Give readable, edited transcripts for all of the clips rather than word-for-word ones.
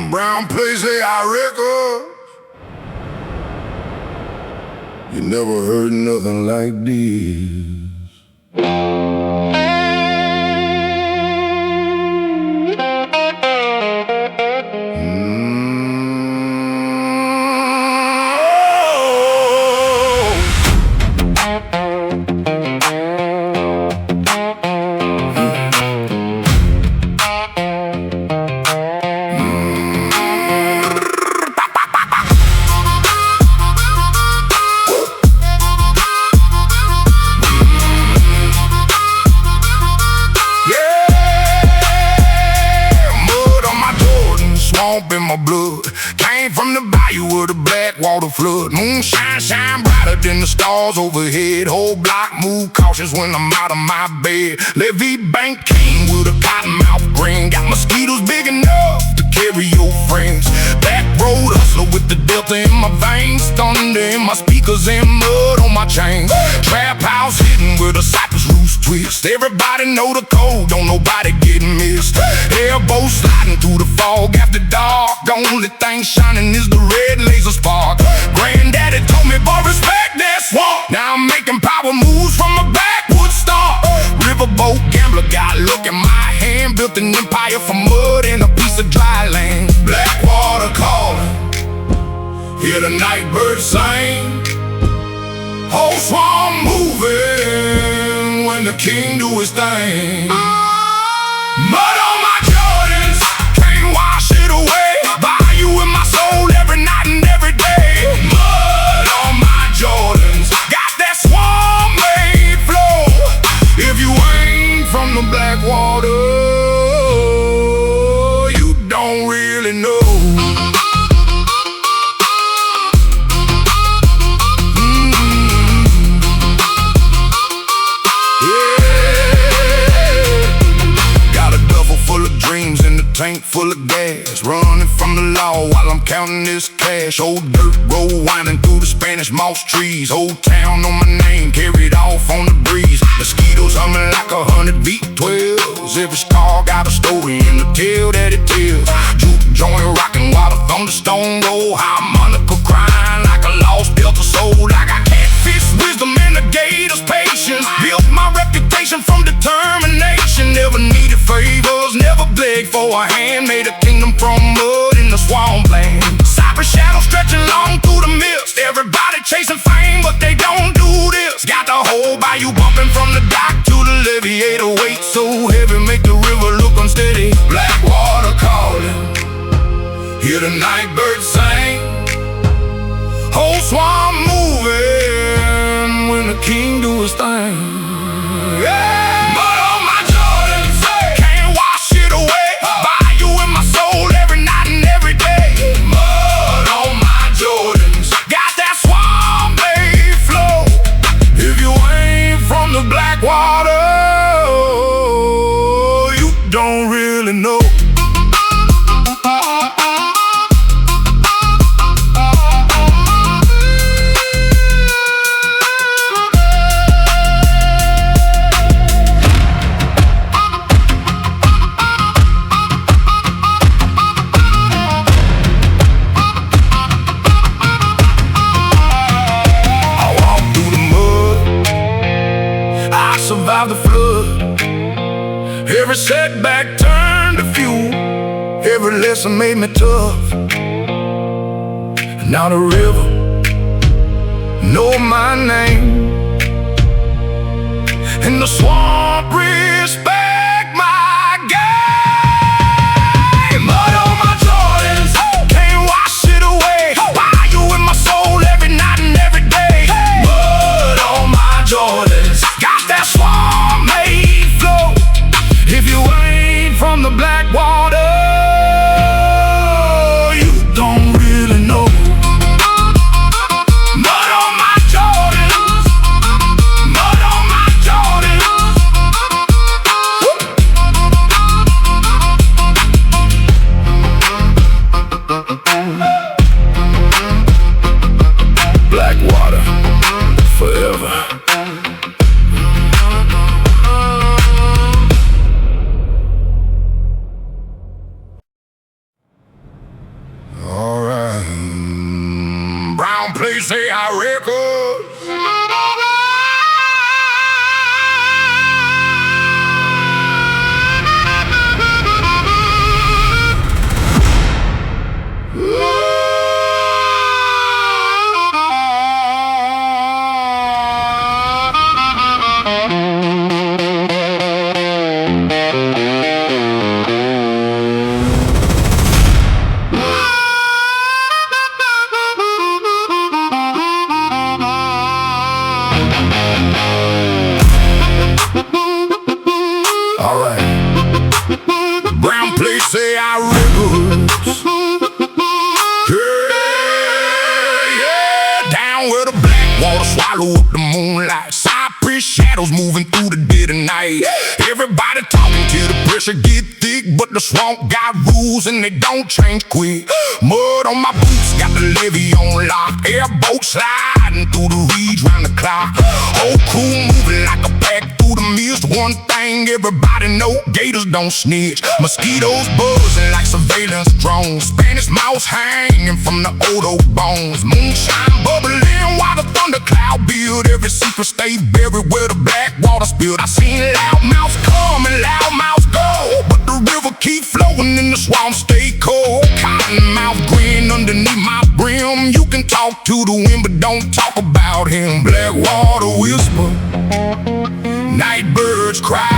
Brown place AI records. You never heard nothing like this. In my blood, came from the bayou with a Blackwater flood. Moonshine shine brighter than the stars overhead. Whole block move cautious when I'm out of my bed. Levee bank came with a cottonmouth grin. Got mosquitoes big enough to carry your friends. Back road hustler with the delta in my veins. Thunder in my speakers and mud on my chains. Trap house hidden with a cypress roost twist. Everybody know the code, don't nobody get missed. Airboats sliding through the fog after dark. Only thing shining is the red laser spark. Granddaddy told me, boy, respect that swamp. Now I'm making power moves from a backwoods start. Riverboat gambler got look in my hand. Built an empire from mud and a piece of dry land. Blackwater calling, hear the night birds sing. Whole swamp moving when the king do his thing. Mud on my Jordans, can't wash it away. Bayou in my soul every night and every day. Mud on my Jordans, got that swamp made flow. If you ain't from the Blackwater, you don't really know. Tank full of gas, running from the law while I'm counting this cash. Old dirt road winding through the Spanish moss trees. Old town on my name, carried off on the breeze. Mosquitoes humming like 100 V12s. Every star got a story in the tale that it tells. Juke joint rocking while the thunderstorm roll. Harmonica crying like a lost Delta soul. I got catfish wisdom and the Gators patience. Built my reputation from determination. Never needed favors, never begged for a hand. Made a kingdom from mud in the swampland. Cypress shadow stretching long through the mist. Everybody chasing fame, but they don't do this. Got the whole bayou bumping from the dock to the levee. Weight so heavy, make the river look unsteady. Blackwater calling, hear the night birds sing. Whole swamp moving when the king do his thing. Yeah. Blackwater, you don't really know. Survived the flood. Every setback turned to fuel. Every lesson made me tough. And now the river know my name, and the swamp respect my game. Mud on my Jordans, can't wash it away. Bayou in my soul every night and every day. Mud on my Jordans, got that swamp made flow. If you ain't from the Blackwater, you don't really know. Mud on my Jordans, mud on my Jordans. Woo! place AI records. Brown place say I records. Yeah, down where the Blackwater swallow up the moonlight. Cypress shadows moving through the dead of night. Everybody talking till the pressure get thick, but the swamp got rules and they don't change quick. Mud on my boots, got the levee on lock. Airboats sliding through the reeds round the clock. Whole crew moving like a pack through the mist. One thing everybody know, Gators don't snitch. Mosquitoes buzzing like surveillance drones. Spanish mouse hanging from the old oak bones. Moonshine bubbling while the thundercloud build. Every secret stay buried where the Blackwater spilled. I seen loud mouths come and loud mouths go, but the river keep flowing and the swamp stay cold. Cottonmouth grin underneath my brim. You can talk to the wind but don't talk about him. Blackwater whisper, night birds cry.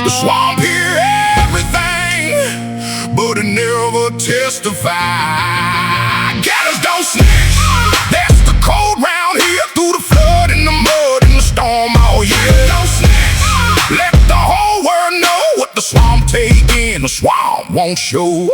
The swamp hear everything, but it never testify. Gators don't snitch. That's the code round here. Through the flood and the mud and the storm all year. Don't snitch. Let the whole world know what the swamp taking. The swamp won't show.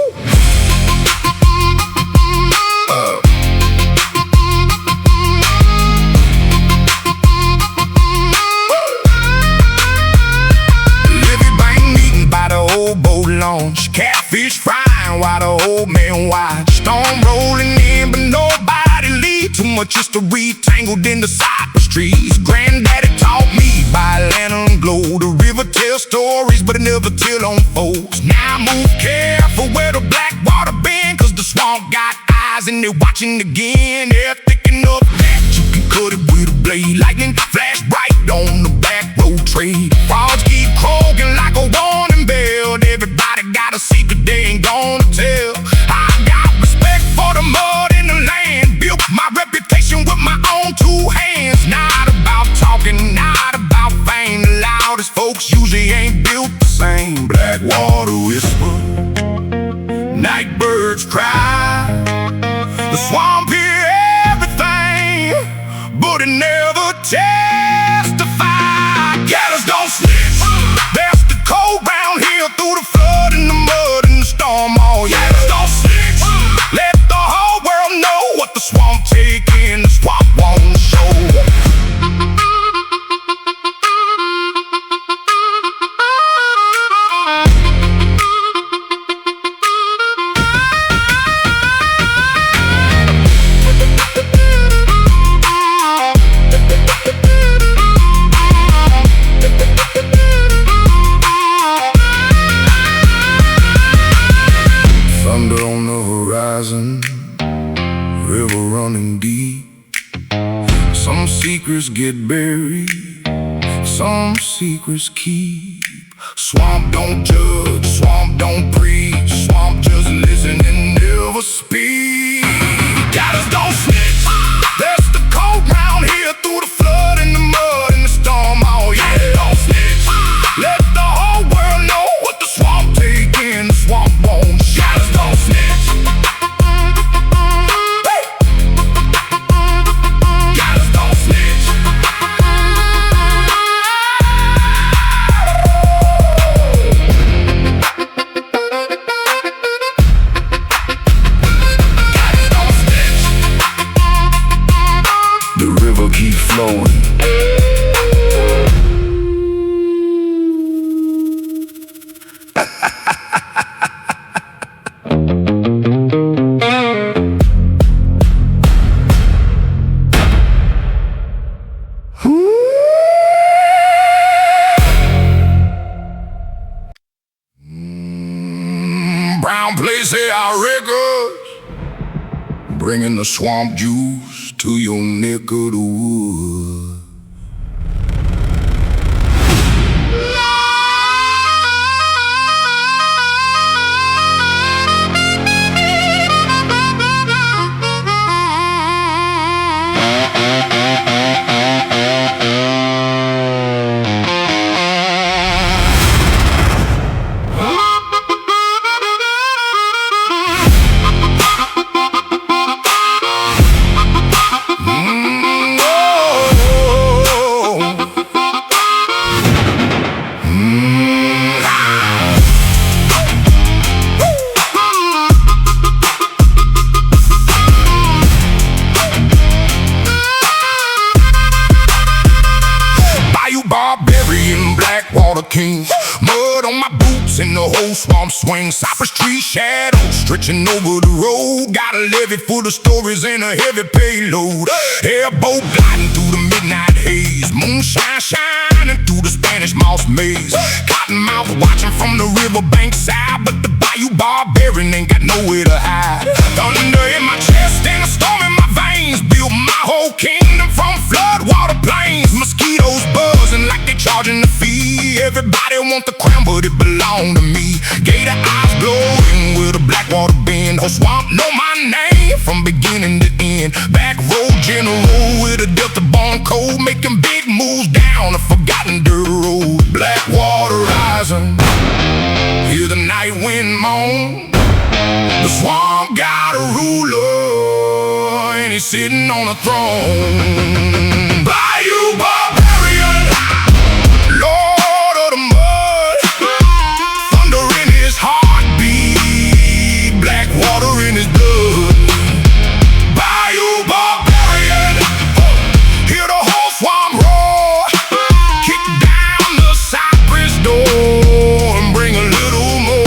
Catfish frying while the old man watch. Storm rolling in but nobody leave. Too much history tangled in the cypress trees. Granddaddy taught me by lantern glow. The river tells stories but it never tell on folks. Now move careful where the Blackwater been, cause the swamp got eyes and they're watching again. They're thick enough that you can cut it with a blade. Lightning flash bright on the back road trade. Frogs keep croaking like a warning bell. Everybody got a secret they ain't gonna tell. I got respect for the mud in the land. Built my reputation with my own two hands. Not about talking, not about fame. The loudest folks usually ain't built the same. Blackwater whisper, night birds cry. The swamp hear everything, but it never testify. Gators don't snitch. That's the code round here. Through the flood and the mud and the storm all year. Gators don't snitch. Let the whole world know what the swamp taking. The swamp won't show. River running deep. Some secrets get buried, some secrets keep. Swamp don't judge, swamp don't preach. Swamp just listen and never speak. Gators don't snitch. That's the code round here. Through the flood and the mud and the storm all year. Don't snitch. Let the whole world know what the swamp taking. The swamp won't show. Gators don't snitch. Keep flowing. Brown place here, our records. bringing the swamp juice to your neck of the wood. Bayou Barbarian, Blackwater King. Mud on my boots and the whole swamp swing. Cypress tree shadows stretching over the road. Got a levee full of stories and a heavy payload. Airboat gliding through the midnight haze. Moonshine shining through the Spanish moss maze. Cottonmouth watching from the riverbank side, but the Bayou Barbarian ain't got nowhere to hide. Thunder in my chest and a storm in my veins. Built my whole kingdom from floodwater plains. Mosquitoes buzzing like they charging the fee. Everybody want the crown, but it belong to me. Gator eyes glowing with a Blackwater bend. Whole swamp know my name from beginning to end. Back road general with a Delta born code, making big moves down a forgotten dirt road. Blackwater rising, hear the night wind moan. The swamp got a ruler, and he's sitting on a throne. Bayou Barbarian, Lord of the mud. Thunder in his heartbeat, Blackwater in his blood. Bayou Barbarian, hear the whole swamp roar. Kick down the cypress door and bring a little more.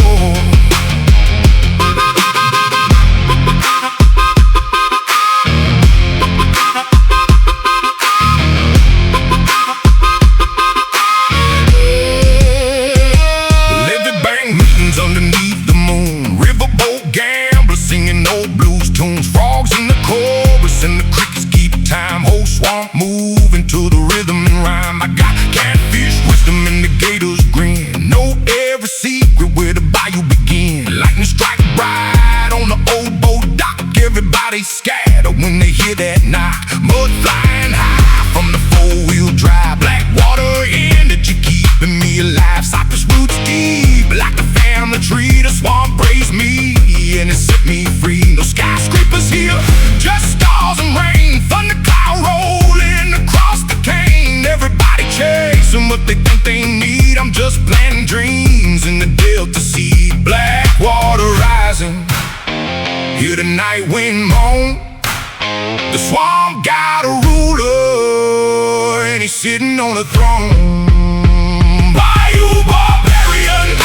Underneath the moon, riverboat gamblers singing old blues tunes. Frogs in the chorus and the crickets keep time. Whole swamp moving to the rhythm and rhyme. I got catfish wisdom and the Gators grin. Know every secret where the bayou begin. Lightning strike bright on the old boat dock. Everybody scattered when they hear that knock. Mud flying high from the four-wheel drive. Blackwater energy keeping me alive. Cypress roots deep like a family tree. The swamp raised me and it set me free. No skyscrapers here, just stars and rain. Thundercloud rolling across the cane. Everybody chasing what they think they need. I'm just planting dreams in the Delta Sea. Blackwater rising, hear the night wind moan. The swamp got a ruler, and he's sitting on a throne. Bayou Barbarian,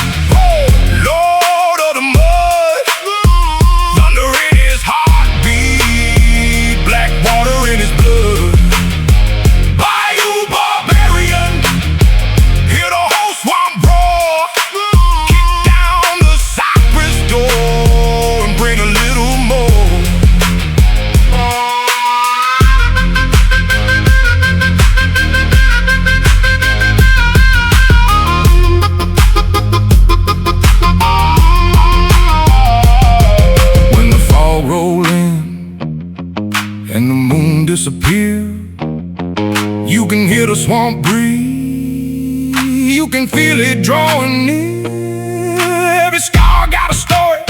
Lord of the mud. Thunder in his heartbeat, Blackwater in his blood. Bayou Barbarian, hear the whole swamp roar. Kick down the cypress door and bring a little more. And the moon disappear, you can hear the swamp breathe. You can feel it drawing near. Every scar got a story,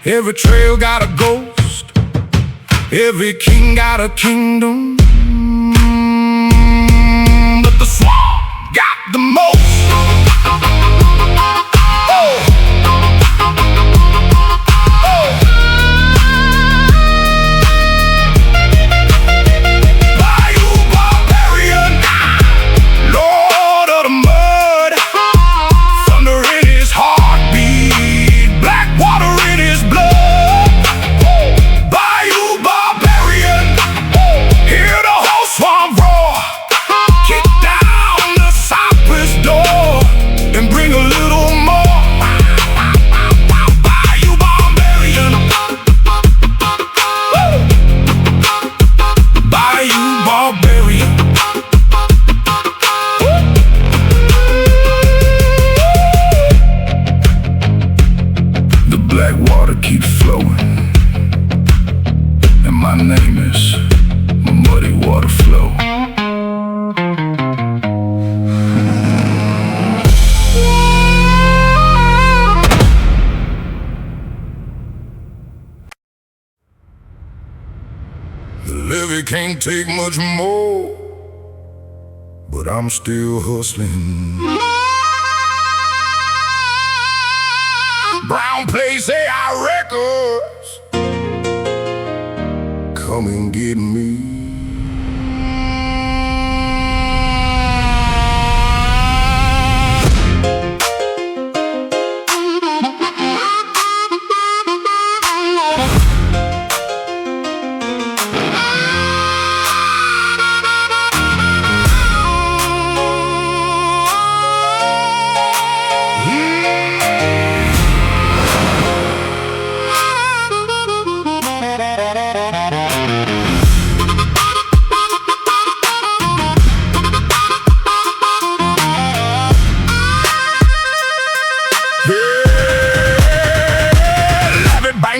every trail got a ghost. Every king got a kingdom, but the swamp got the most. Swamp roar, kick down the cypress door. can't take much more, but I'm still hustling. Brown Place AI Records, come and get me.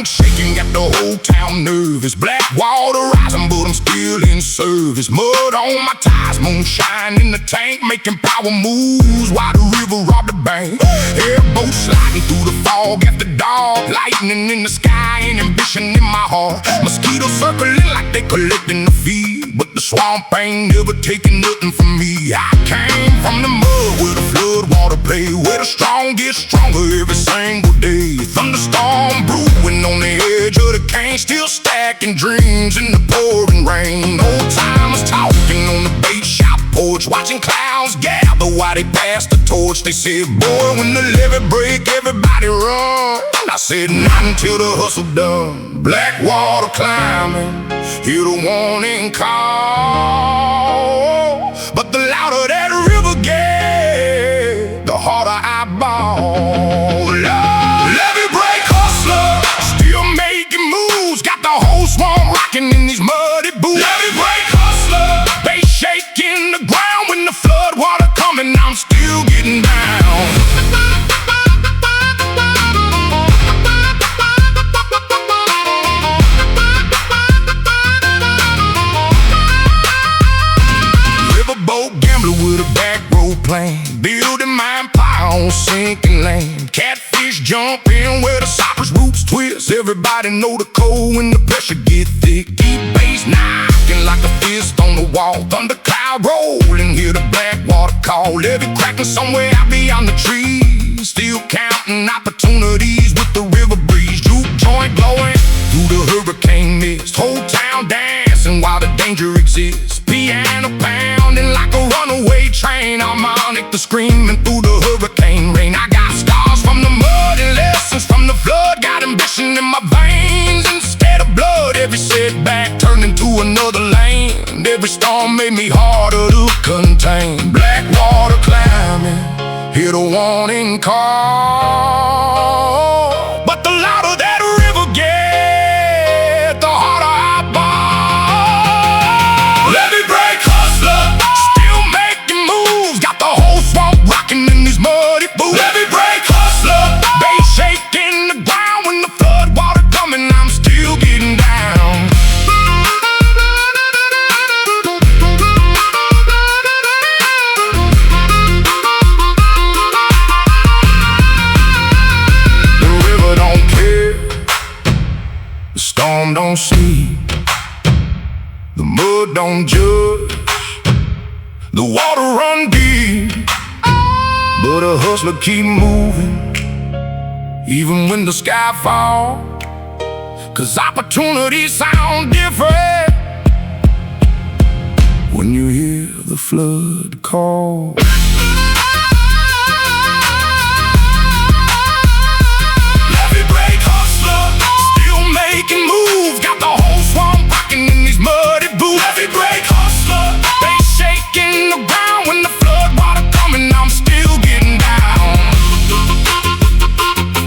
Shaking, got the whole town nervous. Blackwater rising, but I'm still in service. Mud on my tires, moonshine in the tank, making power moves while the river robbed the bank. Airboats sliding through the fog after dark, lightning in the sky and ambition in my heart. Mosquitoes circling like they collecting the feed, but the swamp ain't never taking nothing from me. I came from the mud where the flood water play, where the strong get stronger every single day. Thunderstorm brewing on the edge of the cane, still stacking dreams in the pouring rain. Old timers talking on the bait shop porch, watching clouds gather while they pass the torch. They said, boy, when the levee break, everybody run. I said, not until the hustle done. Blackwater climbing, hear the warning call, but the louder that river get, the harder I ball. Levee break hustler, still making moves, got the whole swamp rocking in these muddy boots. Levee break hustler, bass shaking the ground when the flood water coming, I'm still getting down. Riverboat gambler with a back road plan, building my empire on sinking land. Catfish jump in where the cypress roots twist. Everybody know the cold when the pressure get thick. Deep bass knocking like a fist on the wall. Thunder cloud rolling, hear the Blackwater call. Levee cracking somewhere out beyond the trees, still counting opportunities with the river breeze. Juke joint blowing through the hurricane mist, whole town dancing while the danger exists. Piano pounding like a runaway train, harmonica screaming through the hurricane rain. I got scars from the mud and lessons from the flood, got ambition in my veins instead of blood. Every setback turned into another lane, every storm made me harder to contain. Blackwater climbing, hear the warning call, but the louder that river get, the harder I ball. Levee break hustler, still making moves, got the whole swamp rocking in these muddy boots. Levee break hustler, bass shaking the ground when the flood water coming, I'm still getting down. The river don't care, the storm don't sleep, the mud don't judge, the water run deep, but a hustler keep moving even when the sky fall, 'cause opportunities sound different when you hear the flood call. Levee break hustler, still making moves, got the whole swamp rocking in these muddy boots. Levee break hustler, bass shaking the ground when the flood water coming, I'm still getting down.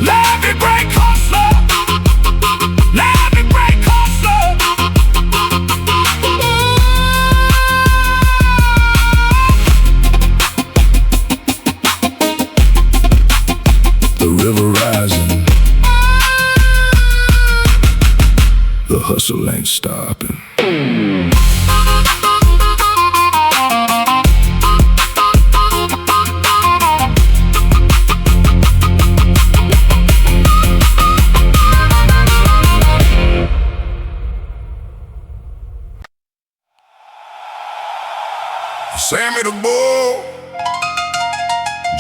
Levee break hustler, levee break hustler. The river rising, the hustle ain't stopping. Sammy the Bull,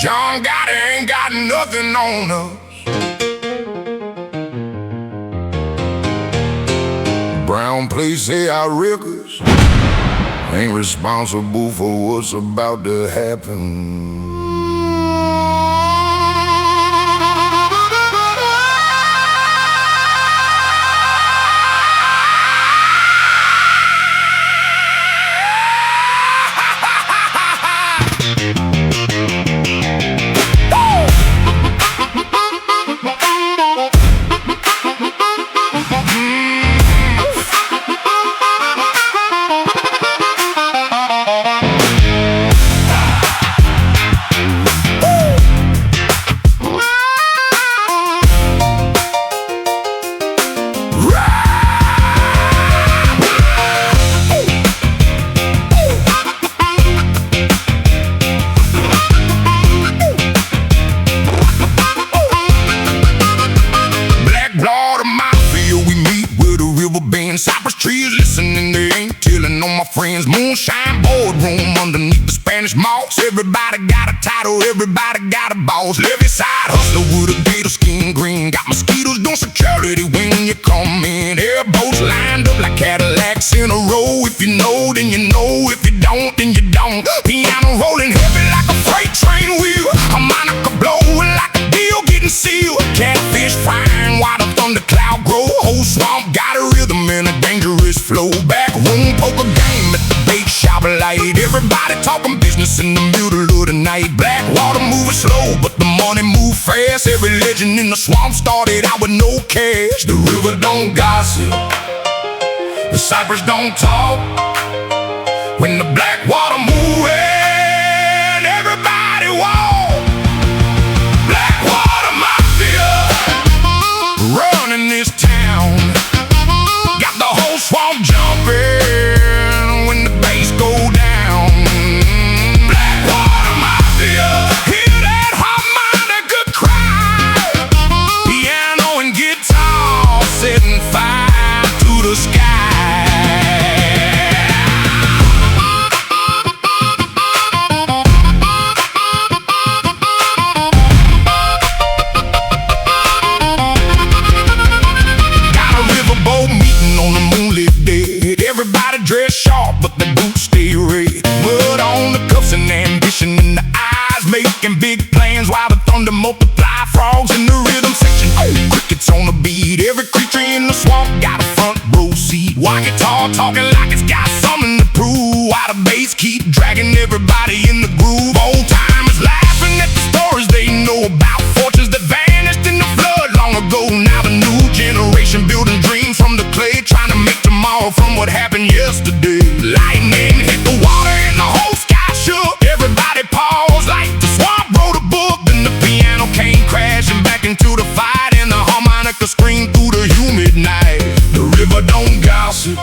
John Gotti ain't got nothing on us. Brown place say our records ain't responsible for what's about to happen. Blackwater Mafia, we meet where the river bends. Cypress trees listening, they ain't telling on my friends. Moonshine boardroom underneath the Spanish moss. Everybody got a title, everybody got a boss. Levee-side hustler with a gator skin green. Got mosquitoes doing security when you come in. Airboats lined up like Cadillacs in a row. If you know, then you know. If you don't, then you don't. Piano rolling heavy like a freight train wheel. Harmonica blowing like a deal getting sealed. Catfish frying while the thundercloud grow. Whole swamp got a rhythm and a dangerous flow. Backroom poker game at the bake shop light. Everybody talking business in the middle of the night. Blackwater moving slow, but the money move fast. Every legend in the swamp started out with no cash. The river don't gossip, the cypress don't talk. When the Blackwater moving, everybody walk. Blackwater Mafia running this town, got the whole swamp jumping when the bass go down. Blackwater Mafia, hear that harmonica cry. Piano and guitar setting fire to the sky. Everybody dress sharp, but the boots stay red. Mud on the cuffs and ambition in the eyes, making big plans while the thunder multiply. Frogs in the rhythm section, crickets on the beat. Every creature in the swamp got a front row seat. White guitar talking like it's got something to prove, while the bass keep dragging everybody in the groove. Old timers laughing at the stories they know about fortunes that vanished in the flood long ago. Now the new generation building dreams from the clay, trying to make tomorrow from what happened yesterday. Lightning hit the water and the whole sky shook. Everybody paused like the swamp wrote a book. Then the piano came crashing back into the fight, and the harmonica screamed through the humid night. The river don't gossip,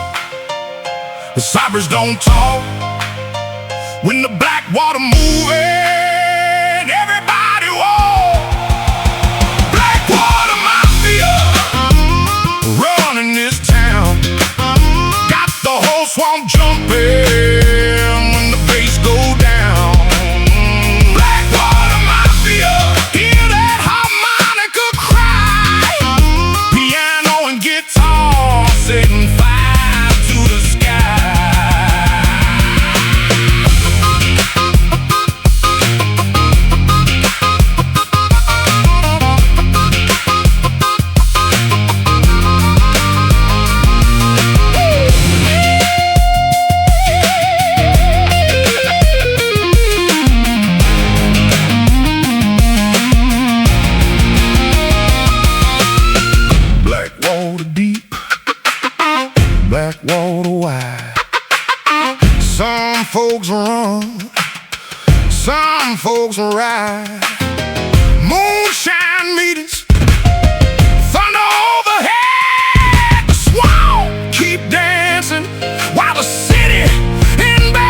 the cypress don't talk. When the Blackwater moving, everybody walk. Blackwater Mafia running this town, got the whole swamp jumping when the bass go down. Blackwater Mafia, hear that harmonica cry. Piano and guitar setting fire to the sky. Blackwater deep, Blackwater wide. Some folks run, some folks ride. Moonshine meetings, thunder overhead. The swamp keep dancing while the city in bed.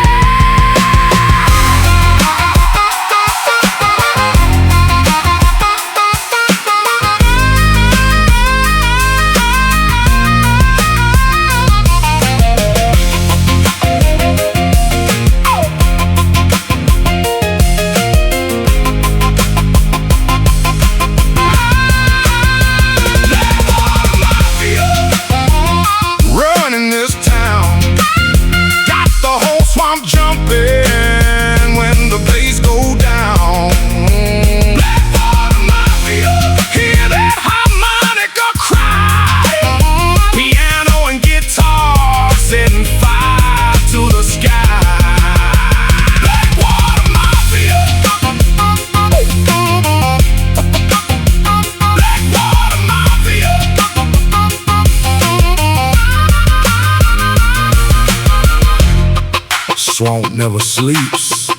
swamp never sleeps.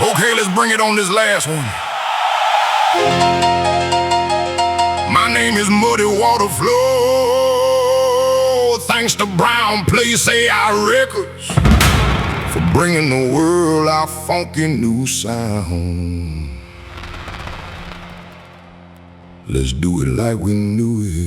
Okay, let's bring it on this last one. My name is Muddy Water Flow. Thanks to Brown Place AI Records for bringing the world our funky new sound. Let's do it like we knew it.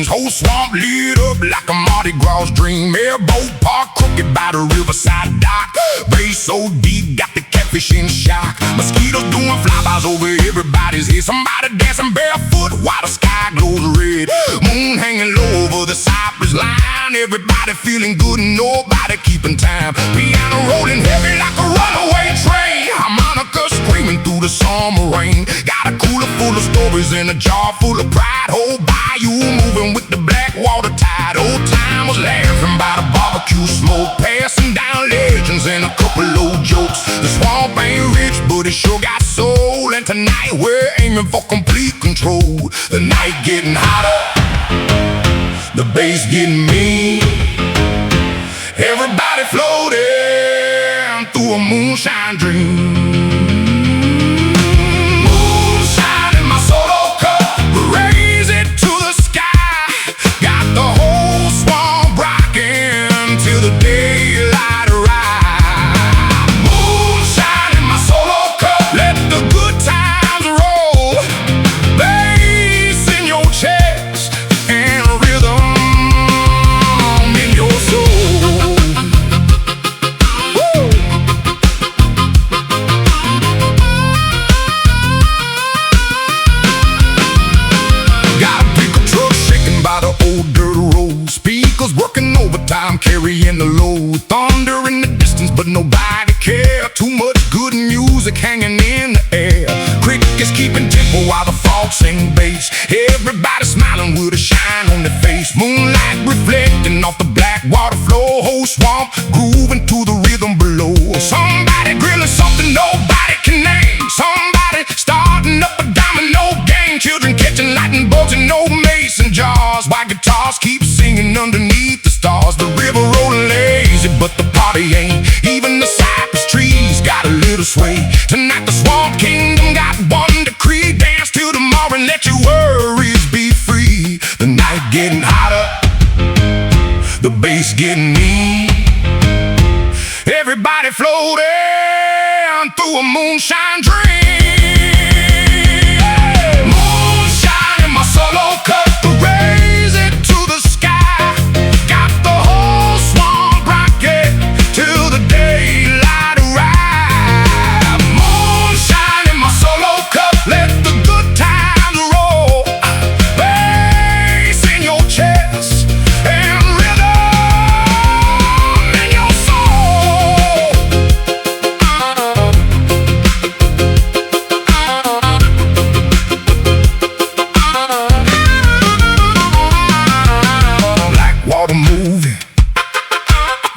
Whole swamp lit up like a Mardi Gras dream. Airboat park crooked by the riverside dock. Bay so deep, got the catfish in shock. Mosquitoes doing flybys over everybody's head. Somebody dancing barefoot while the sky glows red. Moon hanging low over the cypress line. Everybody feeling good and nobody keeping time. Piano rolling heavy like a runaway train. Harmonica screaming through the summer rain. Got a cooler full of stories and a jar full of pride. Whole bayou moving with the Blackwater tide. Old time was laughing by the barbecue smoke, passing down legends and a couple old jokes. The swamp ain't rich, but it sure got soul. And tonight we're aiming for complete control. The night getting hotter, the bass getting mean. Everybody floating through a moonshine dream. I'm carrying the load, thunder in the distance, but nobody care. Too much good music hanging in the air. Crickets keeping tempo while the frogs sing bass. Everybody smiling with a shine on their face. Moonlight reflecting off the Blackwater flow. Whole swamp grooving to the rhythm below. Somebody grilling something nobody can name. Somebody starting up a domino game. Children catching lightning bugs in old mason jars, while guitars keep singing underneath the stars. The river rolling lazy, but the party ain't. Even the cypress trees got a little sway. Tonight the swamp kingdom got one decree. Dance till tomorrow and let your worries be free. The night getting hotter, the bass getting mean. Everybody floating through a moonshine dream. Moonshine in my solo cup.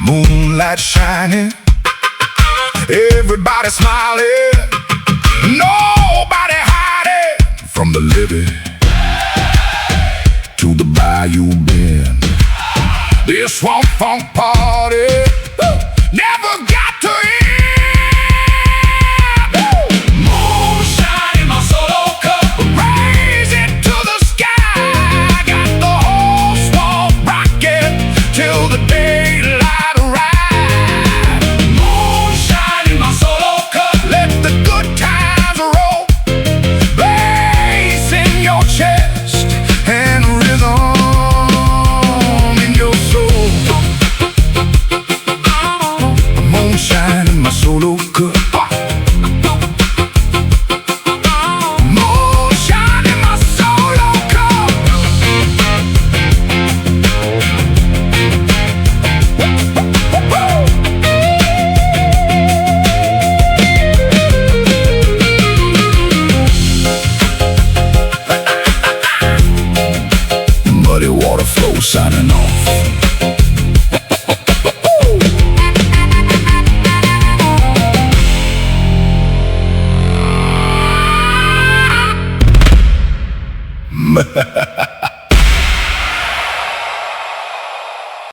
Moonlight shining, everybody smiling, nobody hiding. From the levee to the Bayou Bend, This swamp funk party never